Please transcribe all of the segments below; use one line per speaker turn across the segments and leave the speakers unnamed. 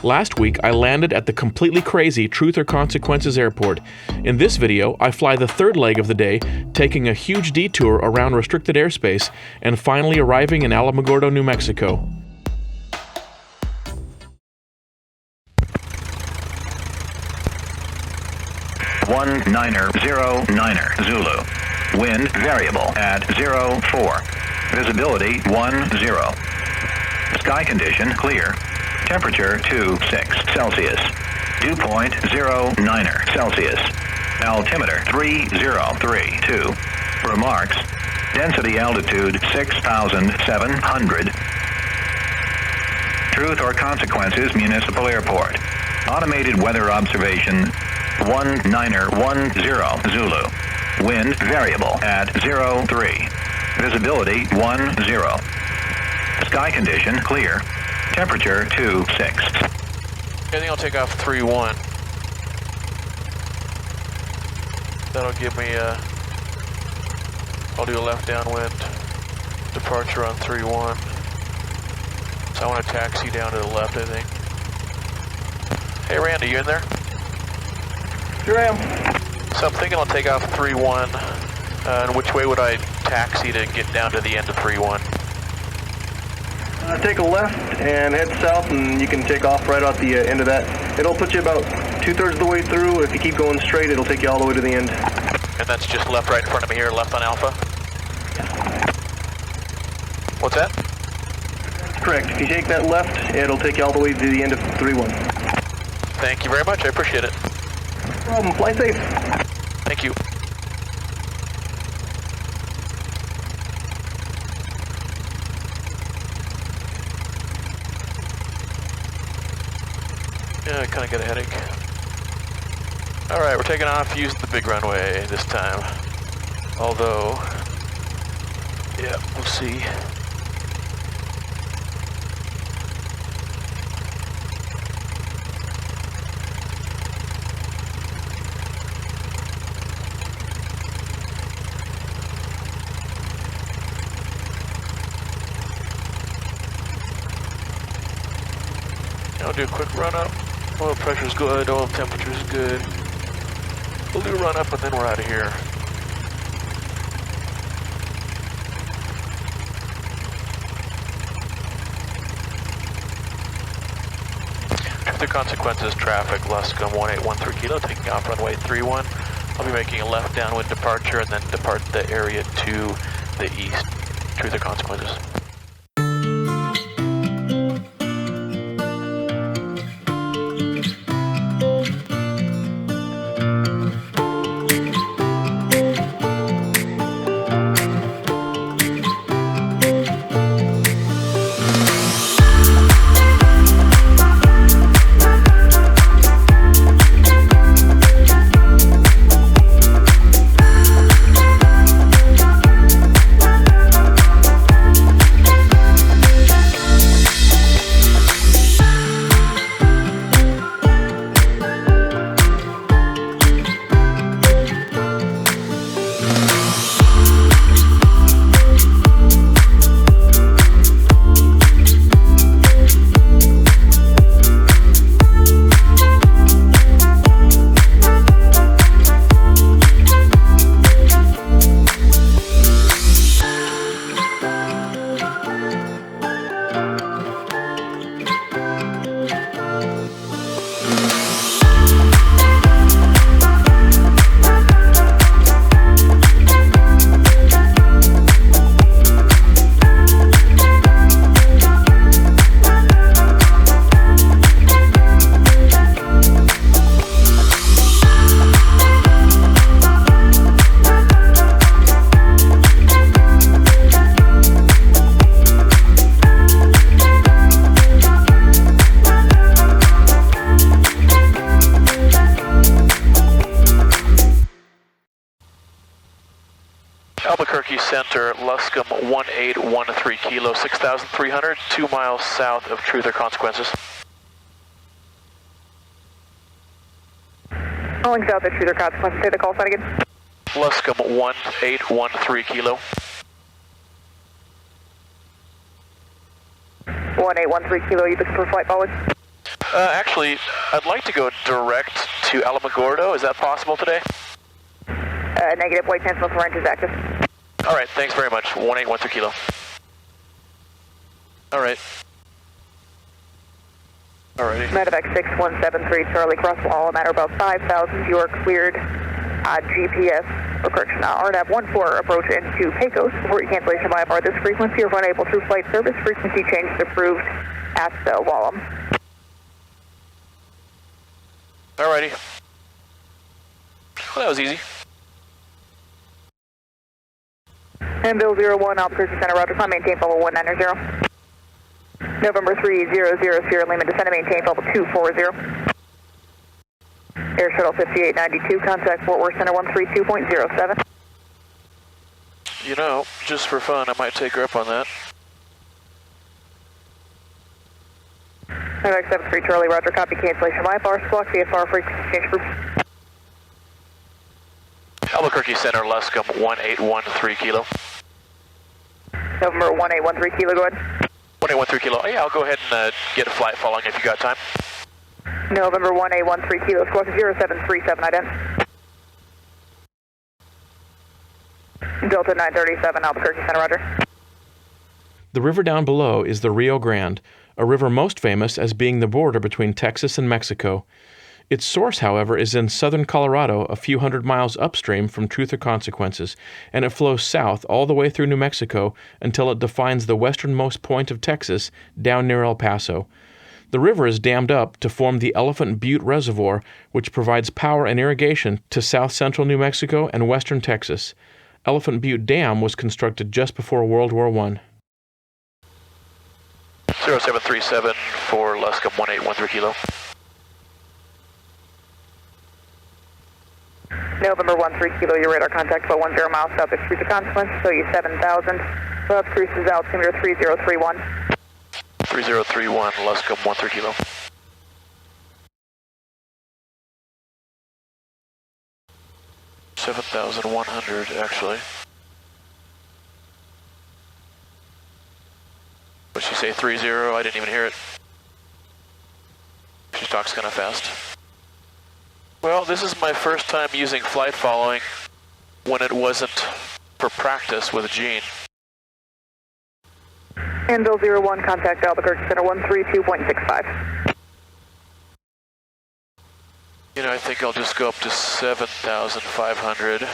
Last week, I landed at the completely crazy Truth or Consequences airport. In this video, I fly the third leg of the day, taking a huge detour around restricted airspace, and finally arriving in Alamogordo, New Mexico.
One 909 Zulu. Wind variable at 04. Visibility 10. Sky condition clear. Temperature 26 Celsius. Dew point 09 Celsius. Altimeter 3032. Remarks. Density altitude 6,700. Truth or Consequences Municipal Airport. Automated weather observation 1910 Zulu. Wind variable at 03. Visibility 10. Sky condition clear. Temperature 26.
I think I'll take off 3-1. That'll give me I'll do a left downwind departure on 3-1. So I want to taxi down to the left, I think. Hey Randy, you in there?
Here I am.
So I'm thinking I'll take off 3-1. And which way would I taxi to get down to the end of 3-1?
Take a left and head south, and you can take off right out the end of that. It'll put you about 2/3 of the way through. If you keep going straight, it'll take you all the way to the end.
And that's just left right in front of me here, left on Alpha? What's that?
That's correct. If you take that left, it'll take you all the way to the end of 3-1.
Thank you very much, I appreciate it.
No problem. Fly safe.
Thank you. Yeah, I kind of got a headache. All right, we're taking off. Use the big runway this time. Although, yeah, we'll see. I'll do a quick run up. Oil pressure's good, oil temperature's good. We'll do a run up and then we're out of here. Truth or Consequences traffic, Luscombe 1813 kilo, taking off runway 31. I'll be making a left downwind departure and then depart the area to the east. Truth or Consequences. Center, Luscombe 1813 kilo, 6,300, 2 miles south of Truth or Consequences.
Calling south at Truth or Consequences, say the call sign again.
Luscombe 1813 kilo.
1813 kilo, you looking for flight forward?
Actually, I'd like to go direct to Alamogordo. Is that possible today?
Negative, white transmission for range is active.
All right, thanks very much. 1813 kilo. All right. Alrighty.
Medevac 6173, Charlie Crosswall, a matter about 5,000. You are cleared. GPS, or correction, RNAV 14 approach into Pecos. Before your cancellation by FR, this frequency is unable through flight service. Frequency change is approved at Wallam.
Alrighty. Well, that was easy.
And Bill 01, Albuquerque Center, Roger, climb, maintain level 190. November 3000, Sierra Lima, descend and maintain level 240. Air Shuttle 5892, contact Fort Worth Center 132.07.
You know, just for fun, I might take her up on that.
Medevac 73, Charlie, Roger, copy, cancellation by FR, squawk, VFR, frequency change approved.
Albuquerque Center, Luscombe, 1813 kilo.
November 1813 kilo, go ahead.
1813 kilo. Oh, yeah, I'll go ahead and get a flight following if you got time.
November 1813 kilo, squawk 0737, ident. Delta 937, Albuquerque Center, roger.
The river down below is the Rio Grande, a river most famous as being the border between Texas and Mexico. Its source, however, is in southern Colorado, a few hundred miles upstream from Truth or Consequences, and it flows south all the way through New Mexico until it defines the westernmost point of Texas down near El Paso. The river is dammed up to form the Butte Reservoir, which provides power and irrigation to south-central New Mexico and western Texas. Butte Dam was constructed just before World War I.
0737 for Luscombe, 1813 kilo.
November 13 kilo, your radar contact about 10 miles south of Truth or Consequence, so you 7,000. South cruises altimeter 3031.
3031, Luscombe, 13 kilo. $7,100 actually. What'd she say, 30? I didn't even hear it. She talks kind of fast. Well, this is my first time using flight following when it wasn't for practice with Gene.
And Bill 01, contact Albuquerque Center 132.65.
You know, I think I'll just go up to 7,500.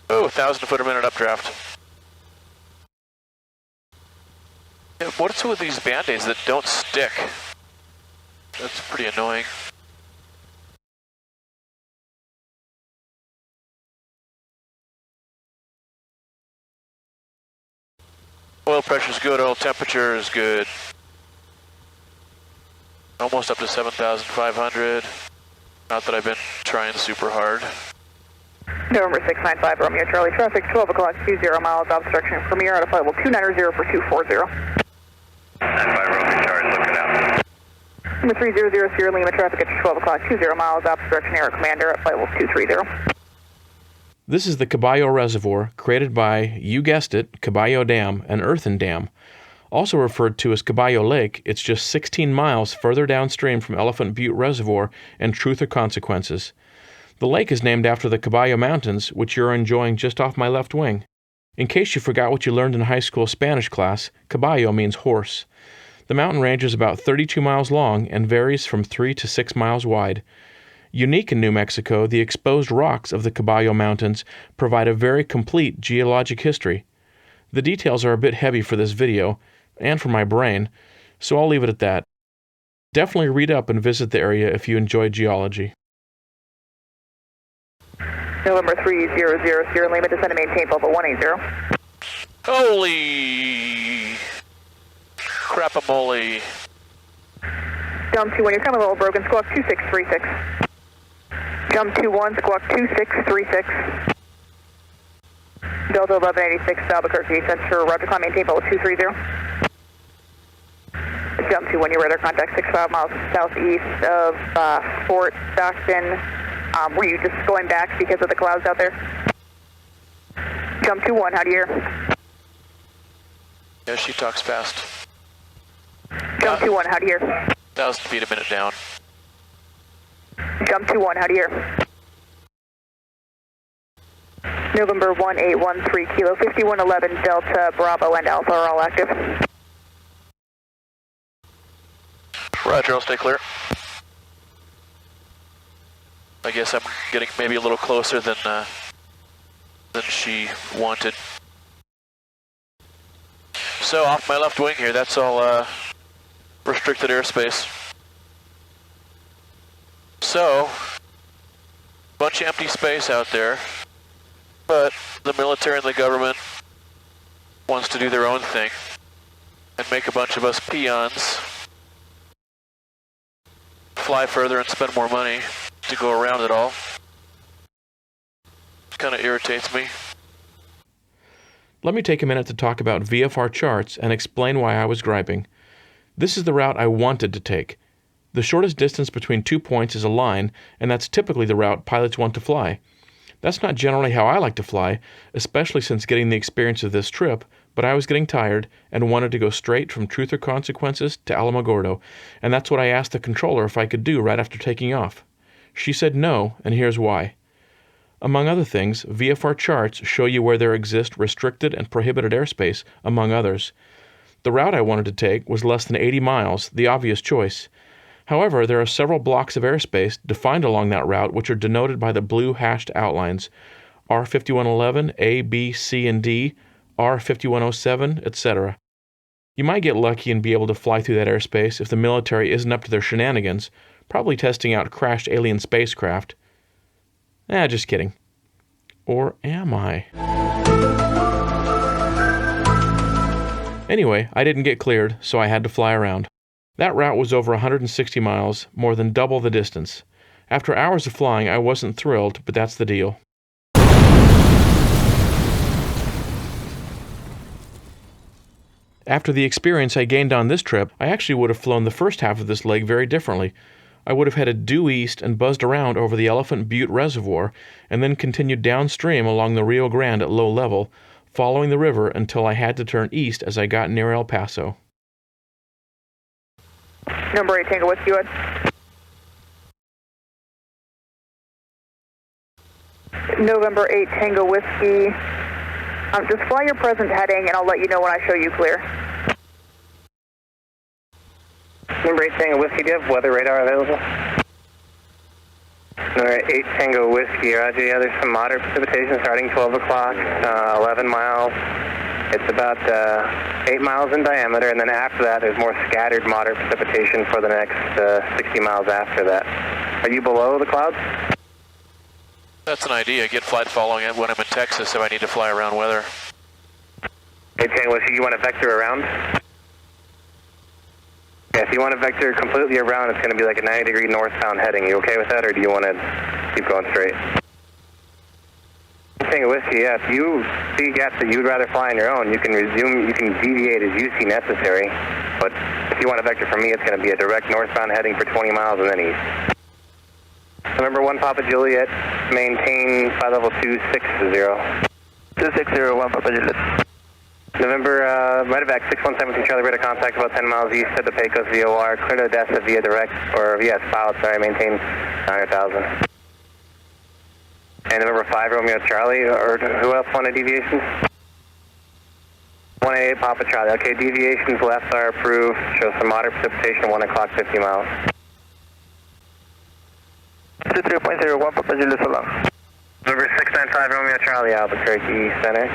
Oh, 1,000 foot a minute updraft. Yeah, what's with these band-aids that don't stick? That's pretty annoying. Oil pressure's good, oil temperature is good. Almost up to 7,500. Not that I've been trying super hard.
November 695, Romeo Charlie, traffic 12 o'clock, 20 miles, obstruction from Premier out of flight level 290 for 240.
95 Romeo Charlie, looking out.
Number 300, Sierra Lima, traffic at 12 o'clock, 20 miles, obstruction, Air Commander at flight level 230.
This is the Caballo Reservoir, created by, you guessed it, Caballo Dam, an earthen dam. Also referred to as Caballo Lake, it's just 16 miles further downstream from Butte Reservoir and Truth or Consequences. The lake is named after the Caballo Mountains, which you're enjoying just off my left wing. In case you forgot what you learned in high school Spanish class, caballo means horse. The mountain range is about 32 miles long and varies from 3 to 6 miles wide. Unique in New Mexico, the exposed rocks of the Caballo Mountains provide a very complete geologic history. The details are a bit heavy for this video, and for my brain, so I'll leave it at that. Definitely read up and visit the area if you enjoy geology.
November 300, Sierra Lima, descend and maintain level 180.
Holy crap-a-moly.
Jump 2-1, you're coming a little broken, squawk 2636. Jump 2-1, squawk 2636. Delta 1186, Albuquerque Center, roger, climb, maintain level 230. Jump 2-1, your radar contact 65 miles southeast of Fort Stockton. Were you just going back because of the clouds out there? Jump 2-1, how do you hear?
Yeah, she talks fast.
Jump 2-1, how do you hear?
1,000 feet a minute down.
Jump 2-1, how do you hear? November 1813 Kilo 5111 Delta Bravo and Alpha are all active.
Roger, I'll stay clear. I guess I'm getting maybe a little closer than she wanted. So off my left wing here, that's all restricted airspace. So, bunch of empty space out there, but the military and the government wants to do their own thing and make a bunch of us peons fly further and spend more money to go around it all. Kind of irritates me.
Let me take a minute to talk about VFR charts and explain why I was griping. This is the route I wanted to take. The shortest distance between 2 points is a line, and that's typically the route pilots want to fly. That's not generally how I like to fly, especially since getting the experience of this trip, but I was getting tired and wanted to go straight from Truth or Consequences to Alamogordo, and that's what I asked the controller if I could do right after taking off. She said no, and here's why. Among other things, VFR charts show you where there exists restricted and prohibited airspace, among others. The route I wanted to take was less than 80 miles, the obvious choice. However, there are several blocks of airspace defined along that route which are denoted by the blue hashed outlines. R5111, A, B, C, and D, R5107, etc. You might get lucky and be able to fly through that airspace if the military isn't up to their shenanigans, probably testing out crashed alien spacecraft. Just kidding. Or am I? Anyway, I didn't get cleared, so I had to fly around. That route was over 160 miles, more than double the distance. After hours of flying, I wasn't thrilled, but that's the deal. After the experience I gained on this trip, I actually would have flown the first half of this leg very differently. I would have headed due east and buzzed around over the Butte Reservoir, and then continued downstream along the Rio Grande at low level, following the river until I had to turn east as I got near El Paso.
Number 8 Tango Whiskey, go ahead. November 8 Tango Whiskey. Just fly your present heading and I'll let you know when I show you clear.
Number 8 Tango Whiskey, do you have weather radar available? Number 8 Tango Whiskey, roger. Yeah, there's some moderate precipitation starting 12 o'clock, 11 miles. It's about 8 miles in diameter, and then after that there's more scattered moderate precipitation for the next 60 miles after that. Are you below the clouds?
That's an idea. Get flight following it when I'm in Texas if I need to fly around weather.
8 Tango Whiskey, you want to vector around? Yeah, if you want to vector completely around, it's going to be like a 90-degree northbound heading. You okay with that, or do you want to keep going straight? Tango Whiskey, yeah, if you see gaps that you would rather fly on your own, you can resume, you can deviate as you see necessary. But if you want to vector from me, it's going to be a direct northbound heading for 20 miles and then east. November 1 Papa Juliet, maintain flight level 260. 260, 1 Papa Juliet. November, Medevac 6172 Charlie, radar contact about 10 miles east of the Pecos VOR, clear to Odessa via direct, or via pilot, sorry, maintain 900,000. And November 5 Romeo Charlie, or who else wanted deviations? 188 Papa Charlie, okay, deviations left are approved, show some moderate precipitation, 1 o'clock, 50 miles. 23.01 Papa Juliet, so long. Number 695 Romeo Charlie, Albuquerque Center.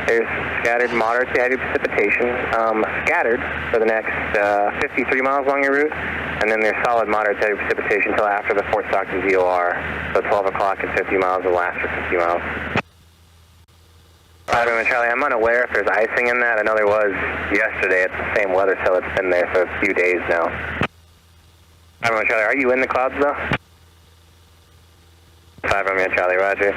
There's scattered moderate to heavy precipitation, scattered for the next 53 miles along your route, and then there's solid moderate to heavy precipitation until after the Fort Stockton VOR, so 12 o'clock and 50 miles will last for 50 miles. 5 Romeo Charlie, I'm unaware if there's icing in that. I know there was yesterday. It's the same weather cell that's been there for a few days now. 5 Romeo Charlie, are you in the clouds though? 5 Romeo Charlie, roger.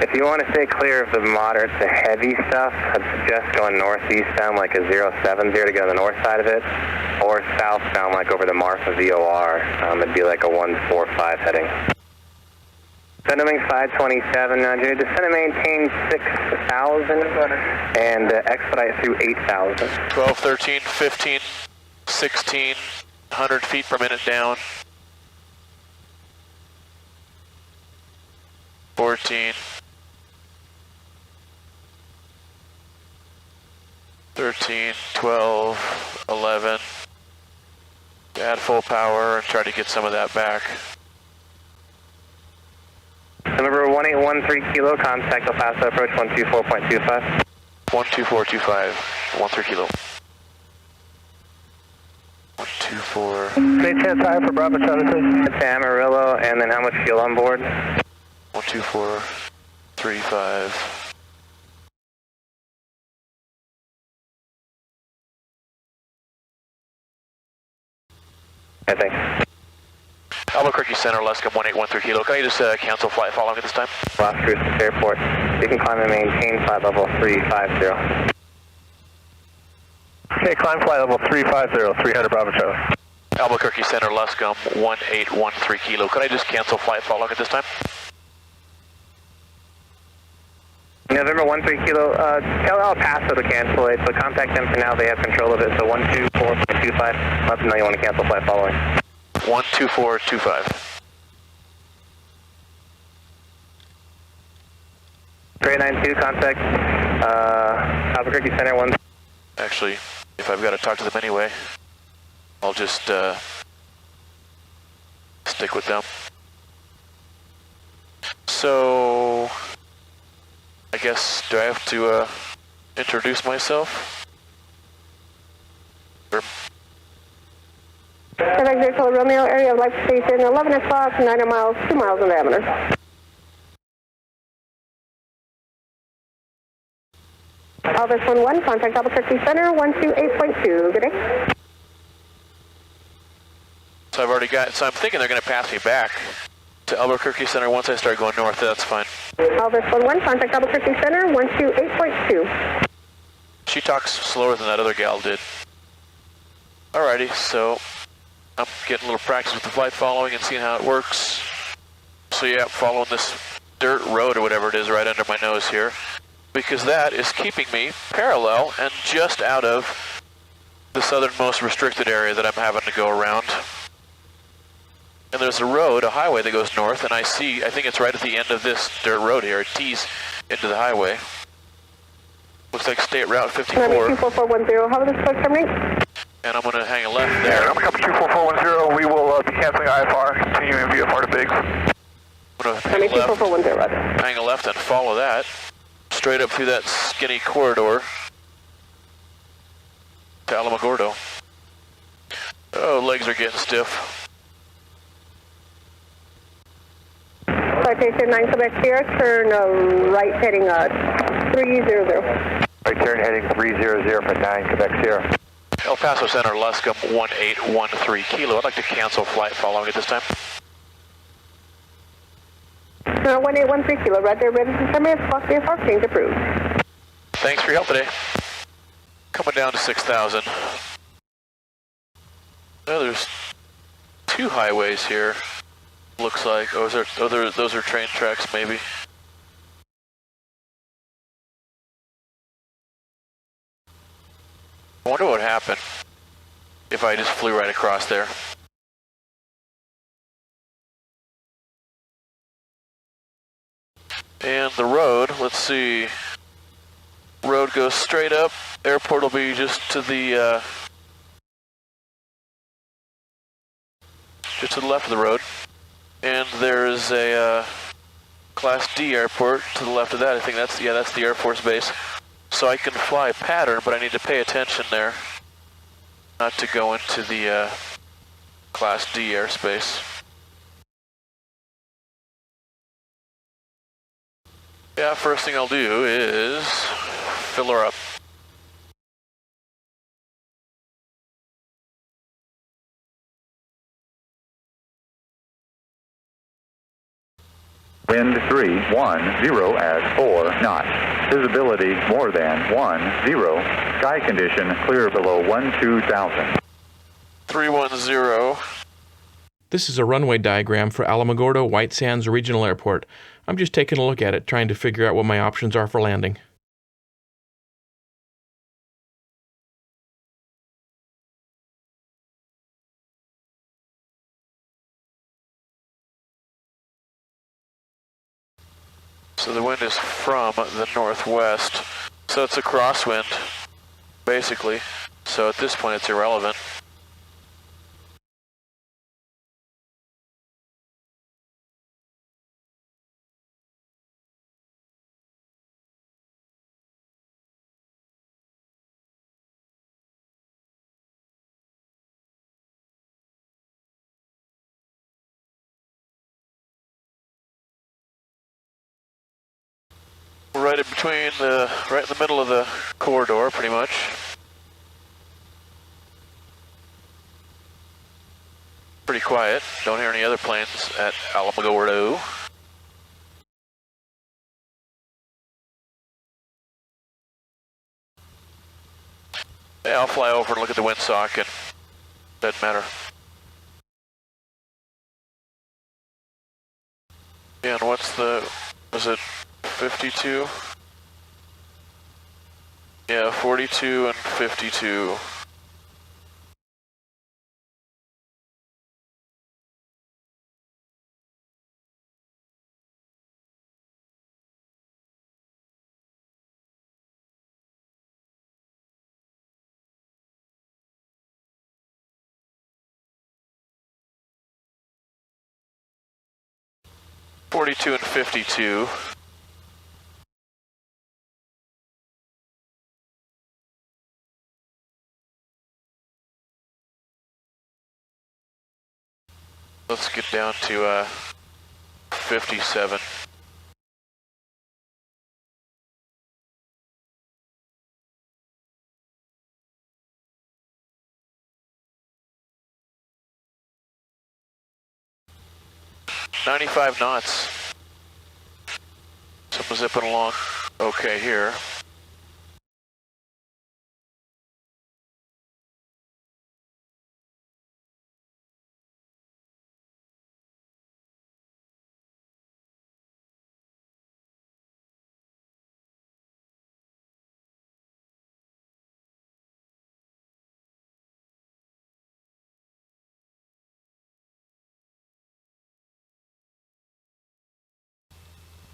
If you want to stay clear of the moderate to heavy stuff, I'd suggest going northeast down like a 070 to go on the north side of it, or south down like over the Marfa VOR. It'd be like a 145 heading. Center wing 527, Roger. Descend and maintain 6,000 and expedite through 8,000.
12, 13, 15, 16, 100 feet per minute down. 14. 13, 12, 11. Add full power and try to get some of that back.
Number 1813 kilo, contact El Paso approach 124.25.
12425, 13 kilo. 124.
Stay chance high for Bravo Charlie, please. It's Amarillo, and then how much fuel on board?
12435.
I think.
Albuquerque Center, Luscombe 1813 kilo. Can I just cancel flight following at this time?
Los Cruces Airport. You can climb and maintain flight level 350.
Okay, climb flight level 350, 300 Bravo Charlie.
Albuquerque Center, Luscombe 1813 kilo. Can I just cancel flight following at this time?
November 13 kilo, tell El Paso to cancel it, but contact them for now. They have control of it, so 124.25. Let them know you want to cancel flight following.
12425.
Gray 92, contact Albuquerque Center 1.
Actually, if I've got to talk to them anyway, I'll just stick with them. So, I guess, do I have to introduce myself? Or
Quebec Vehicle Romeo, area of life station, 11 o'clock, 9 miles, 2 miles in diameter. Elvis 11, contact Albuquerque Center, 128.2, good day.
so I've already got, so I'm thinking they're going to pass me back to Albuquerque Center once I start going north. That's fine.
Elvis 11, contact Albuquerque Center, 128.2.
She talks slower than that other gal did. Alrighty, so I'm getting a little practice with the flight following and seeing how it works. So yeah, following this dirt road or whatever it is right under my nose here, because that is keeping me parallel and just out of the southernmost restricted area that I'm having to go around. And there's a road, a highway that goes north, and I think it's right at the end of this dirt road here. It tees into the highway. Looks like State Route 54.
24410, how will this approach terminate?
And I'm going to hang a left there.
I'm coming 24410, we will be canceling IFR, continuing VFR to Biggs.
I'm going to hang a
24410,
left,
roger.
hang a left and follow that, straight up through that skinny corridor to Alamogordo. Oh, legs are getting stiff.
Citation 9 Quebec Sierra, turn right heading 300.
Right turn heading 300 for 9 Quebec Sierra.
El Paso Center, Luscombe 1813 kilo. I'd like to cancel flight following at this time.
1813 kilo, roger, ready to terminate, clock VFR, change approved.
Thanks for your help today. Coming down to 6,000. Oh, there's two highways here. Looks like. Oh, those are train tracks, maybe. I wonder what would happen if I just flew right across there. And the road, let's see. Road goes straight up. Airport will be just to the left of the road. And there's a Class D airport to the left of that. I think that's the Air Force Base. So I can fly pattern, but I need to pay attention there, not to go into the Class D airspace. Yeah, first thing I'll do is fill her up.
Wind 310 at 4 knots. Visibility more than 10. Sky condition clear below 12,000.
310.
This is a runway diagram for Alamogordo White Sands Regional Airport. I'm just taking a look at it, trying to figure out what my options are for landing.
So the wind is from the northwest, so it's a crosswind, basically. So at this point it's irrelevant. We're right in between right in the middle of the corridor, pretty much. Pretty quiet. Don't hear any other planes at Alamogordo. Yeah, I'll fly over and look at the windsock, and doesn't matter. Yeah, and what's the, was it 52? Yeah, 42 and 52. .42 and 52. Let's get down to 57. .95 knots. So I'm zipping along okay here.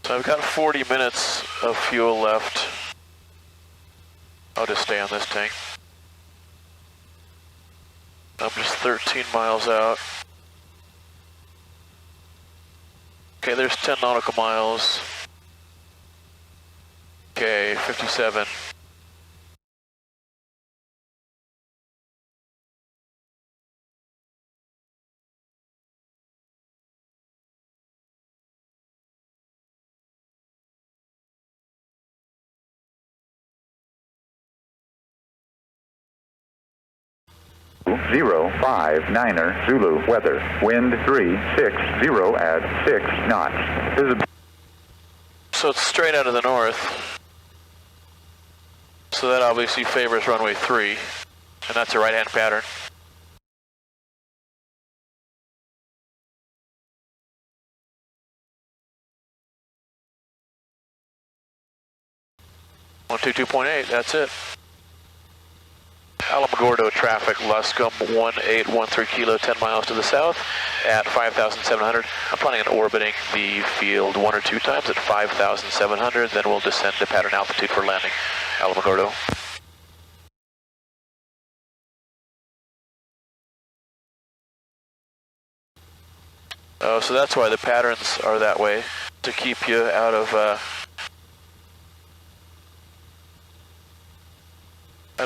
So I've got 40 minutes of fuel left. I'll just stay on this tank. I'm just 13 miles out. Okay, there's 10 nautical miles. Okay, 57.
Zero 59er Zulu weather. Wind 360 at 6 knots.
So it's straight out of the north. So that obviously favors runway 3, and that's a right-hand pattern. One 22.8, that's it. Alamogordo traffic, Luscombe 1813 kilo, 10 miles to the south at 5,700. I'm planning on orbiting the field 1 or 2 times at 5,700, then we'll descend to pattern altitude for landing. Alamogordo. Oh, so that's why the patterns are that way, to keep you out of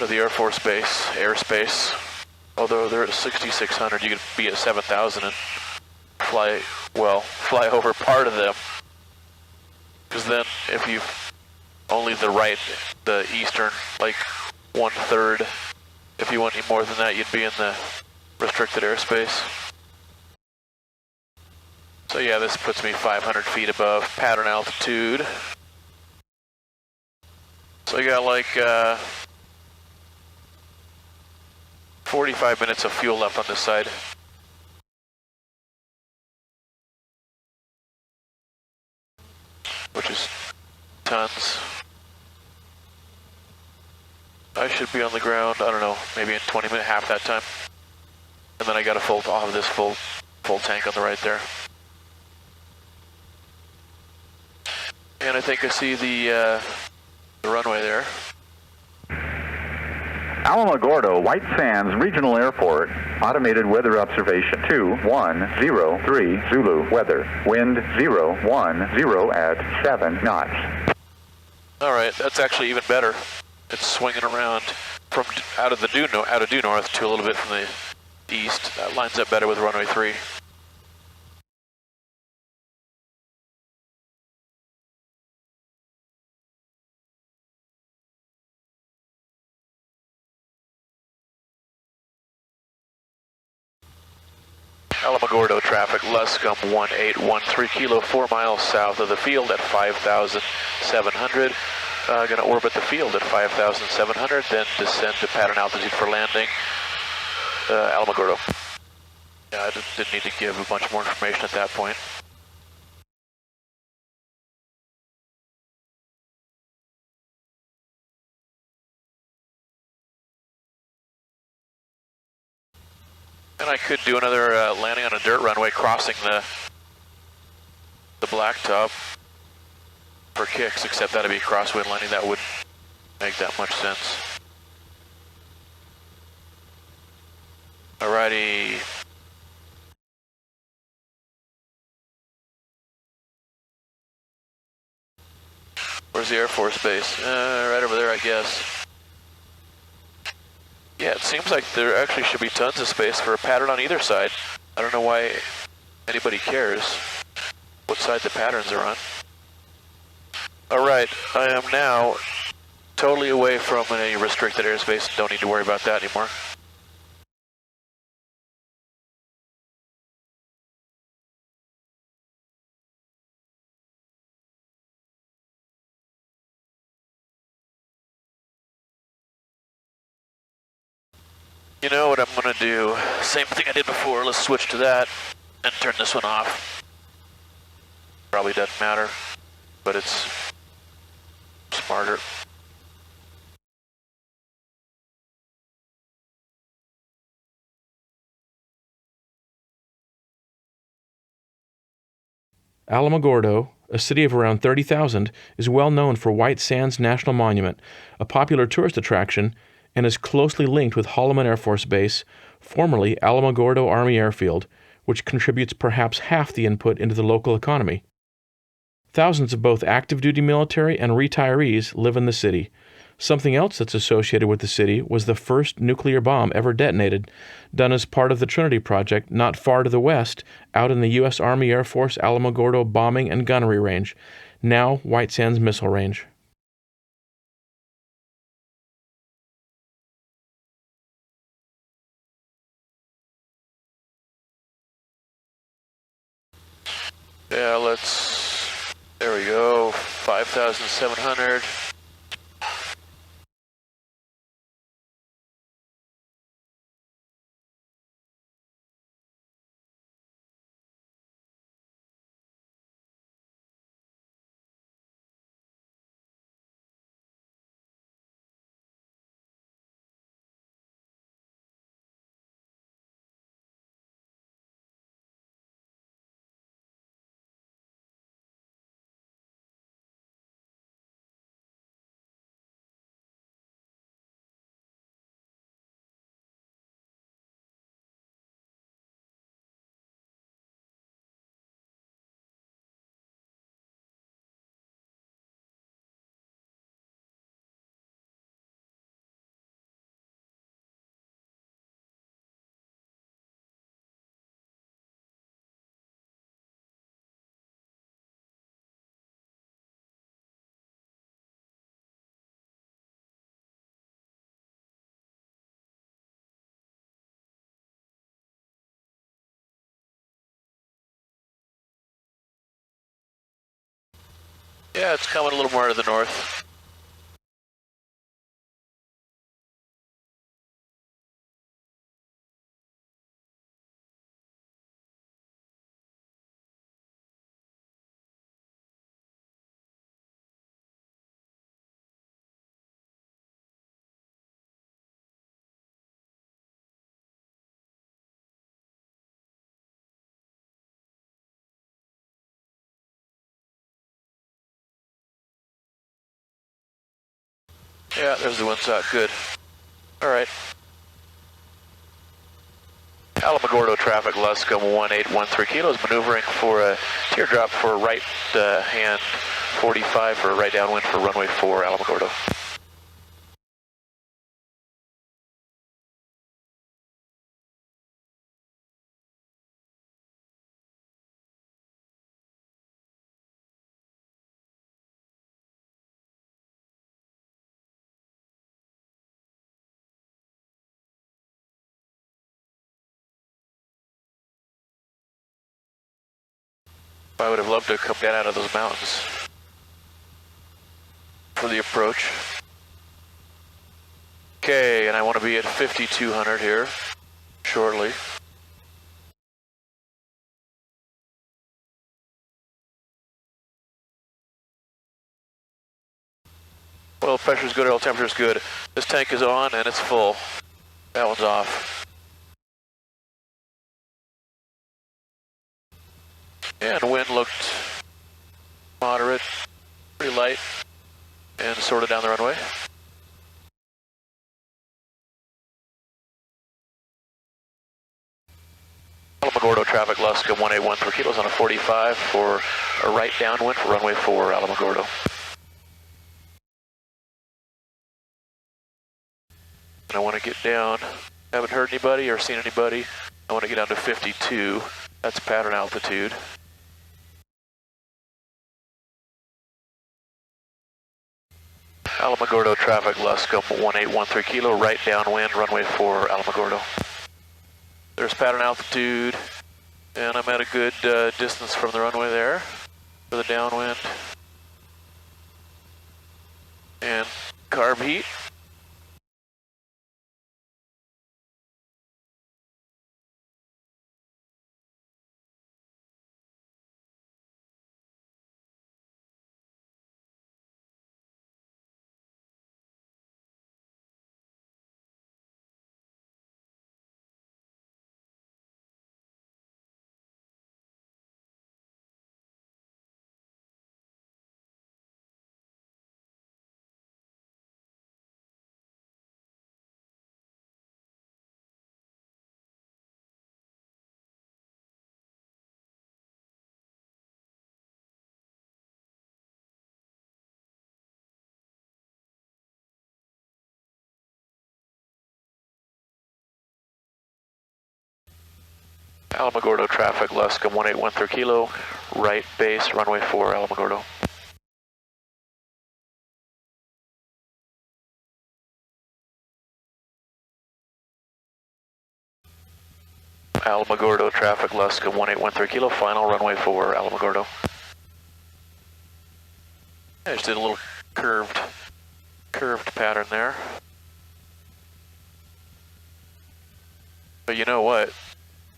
the Air Force Base, airspace. Although they're at 6,600, you could be at 7,000 and fly over part of them. Because then if you only the eastern, like 1/3, if you want any more than that, you'd be in the restricted airspace. So yeah, this puts me 500 feet above pattern altitude. So I got like 45 minutes of fuel left on this side. which is tons. I should be on the ground, I don't know, maybe in 20 minutes, half that time. And then I got I'll have this full tank on the right there. And I think I see the runway there.
Alamogordo, White Sands Regional Airport, automated weather observation 2103 Zulu weather, wind 010 at 7 knots.
All right, that's actually even better. It's swinging around from out of due north to a little bit from the east. That lines up better with runway 3. Alamogordo traffic, Luscombe 1813 kilo, 4 miles south of the field at 5,700. Going to orbit the field at 5,700, then descend to pattern altitude for landing. Alamogordo. Yeah, I didn't need to give a bunch more information at that point. And I could do another landing on a dirt runway crossing the blacktop for kicks, except that'd be a crosswind landing. That wouldn't make that much sense. Alrighty. Where's the Air Force Base? Right over there, I guess. Yeah, it seems like there actually should be tons of space for a pattern on either side. I don't know why anybody cares what side the patterns are on. Alright, I am now totally away from any restricted airspace. Don't need to worry about that anymore. You know what I'm going to do? Same thing I did before. Let's switch to that and turn this one off. Probably doesn't matter, but it's smarter.
Alamogordo, a city of around 30,000, is well known for White Sands National Monument, a popular tourist attraction, and is closely linked with Holloman Air Force Base, formerly Alamogordo Army Airfield, which contributes perhaps half the input into the local economy. Thousands of both active duty military and retirees live in the city. Something else that's associated with the city was the first nuclear bomb ever detonated, done as part of the Trinity Project not far to the west, out in the U.S. Army Air Force Alamogordo Bombing and Gunnery Range, now White Sands Missile Range.
Yeah, there we go, 5,700. Yeah, it's coming a little more to the north. Yeah, there's the windsock, good. All right. Alamogordo traffic, Luscombe 1813 kilos, maneuvering for a teardrop for right hand 45 for right downwind for runway 4, Alamogordo. I would have loved to come down out of those mountains for the approach. Okay, and I want to be at 5,200 here shortly. Oil pressure's good, oil temperature's good. This tank is on and it's full. That one's off. And wind looked moderate, pretty light, and sorted down the runway. Alamogordo traffic, Luscombe 1813 kilos on a 45 for a right downwind for runway 4, Alamogordo. And I want to get down, haven't heard anybody or seen anybody. I want to get down to 52, that's pattern altitude. Alamogordo traffic, Luscombe 1813 kilo, right downwind, runway 4, Alamogordo. There's pattern altitude, and I'm at a good distance from the runway there for the downwind. And carb heat. Alamogordo traffic, Luscombe 1813 kilo, right base, runway 4, Alamogordo. Alamogordo traffic, Luscombe 1813 kilo, final runway 4, Alamogordo. I just did a little curved pattern there. But you know what?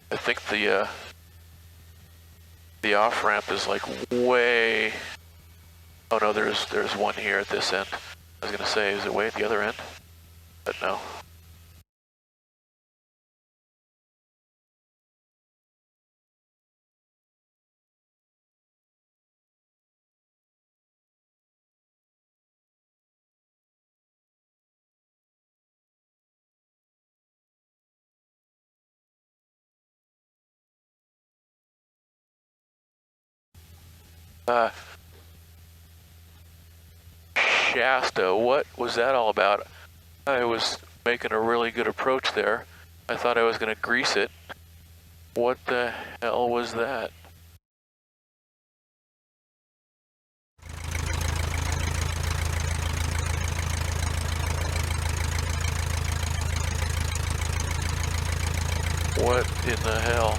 I think the off ramp is like way. Oh no, there's one here at this end. I was gonna say, is it way at the other end? But no. Shasta, what was that all about? I was making a really good approach there. I thought I was going to grease it. What the hell was that? What in the hell?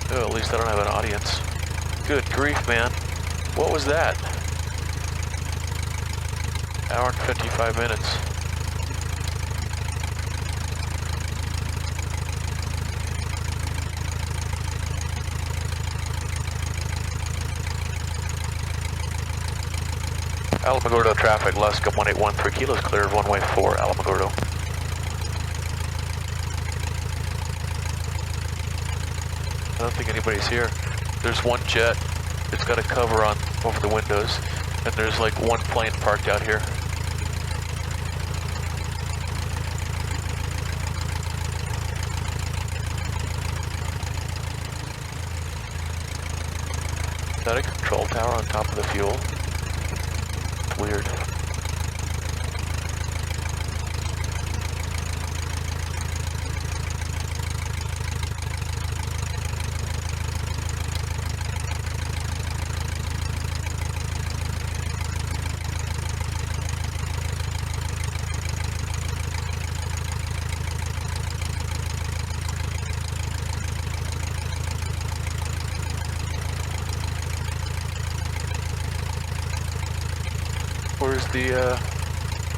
Oh, at least I don't have an audience. Good grief, man. What was that? Hour and 55 minutes. Alamogordo traffic, Luscombe 1813 kilos, clear of runway 4, Alamogordo. I don't think anybody's here. There's one jet It's got a cover on over the windows, and there's like one plane parked out here. Is that a control tower on top of the fuel? It's weird.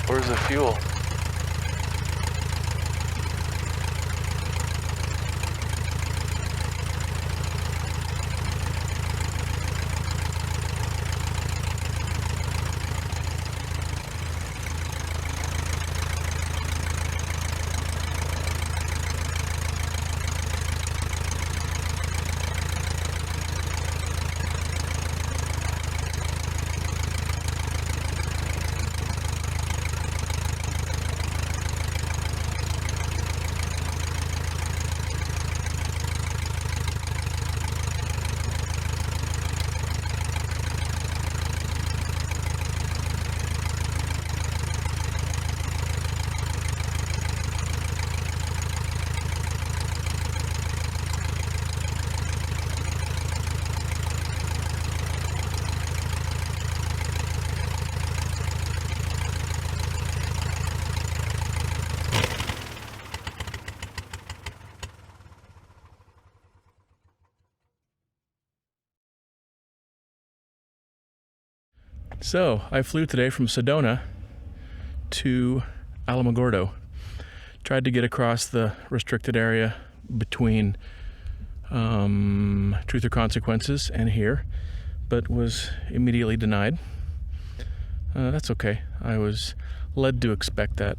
Where's the fuel?
So, I flew today from Sedona to Alamogordo. Tried to get across the restricted area between Truth or Consequences and here, but was immediately denied. That's okay. I was led to expect that.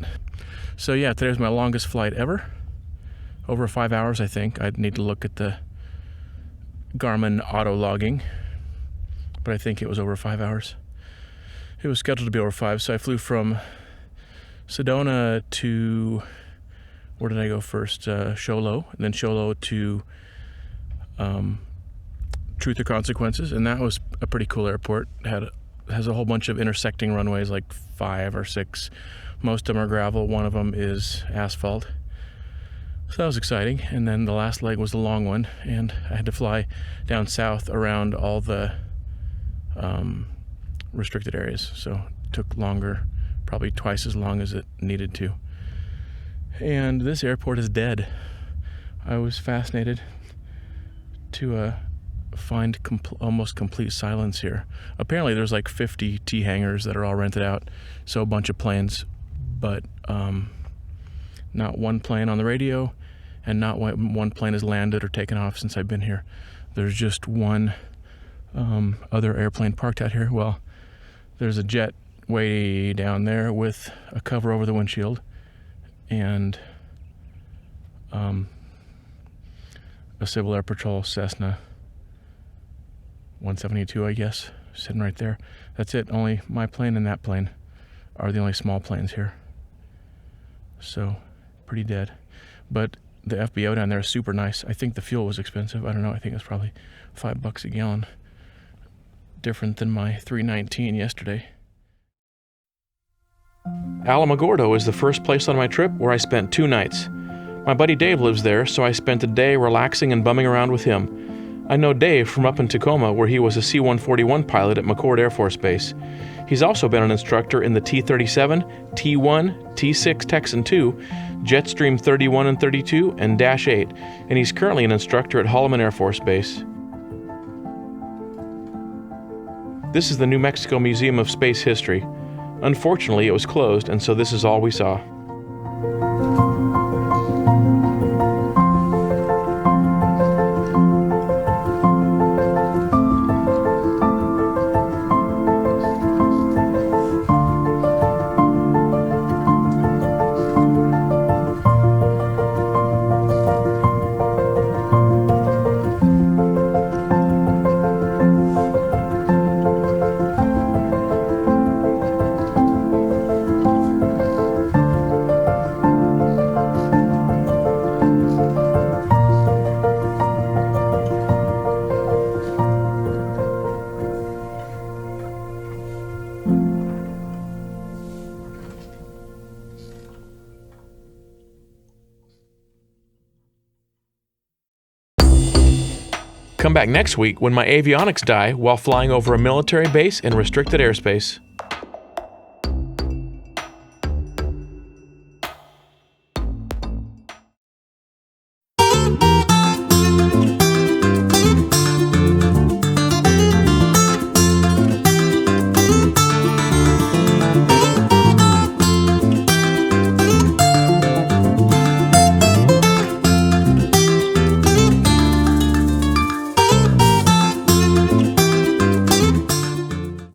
So yeah, today was my longest flight ever. Over 5 hours, I think. I'd need to look at the Garmin auto logging, but I think it was over 5 hours. It was scheduled to be over 5, so I flew from Sedona to, where did I go first? Sholo, and then Sholo to Truth or Consequences, and that was a pretty cool airport. Has a whole bunch of intersecting runways, like 5 or 6. Most of them are gravel, one of them is asphalt. So that was exciting, and then the last leg was the long one, and I had to fly down south around all the restricted areas, so it took longer, probably twice as long as it needed to. And this airport is dead. I was fascinated to find almost complete silence here. Apparently there's like 50 T hangars that are all rented out, so a bunch of planes, but not one plane on the radio, and not one plane has landed or taken off since I've been here. There's just one other airplane parked out here. Well, there's a jet way down there with a cover over the windshield, and a Civil Air Patrol Cessna 172, I guess, sitting right there. That's it. Only my plane and that plane are the only small planes here. So, pretty dead. But the FBO down there is super nice. I think the fuel was expensive. I don't know. I think it's probably $5 a gallon. Different than my $3.19 yesterday. Alamogordo is the first place on my trip where I spent 2 nights. My buddy Dave lives there, so I spent a day relaxing and bumming around with him. I know Dave from up in Tacoma, where he was a C-141 pilot at McChord Air Force Base. He's also been an instructor in the T-37, T-1, T-6 Texan II, Jetstream 31 and 32, and Dash 8, and he's currently an instructor at Holloman Air Force Base. This is the New Mexico Museum of Space History. Unfortunately, it was closed, and so this is all we saw. Come back next week when my avionics die while flying over a military base in restricted airspace.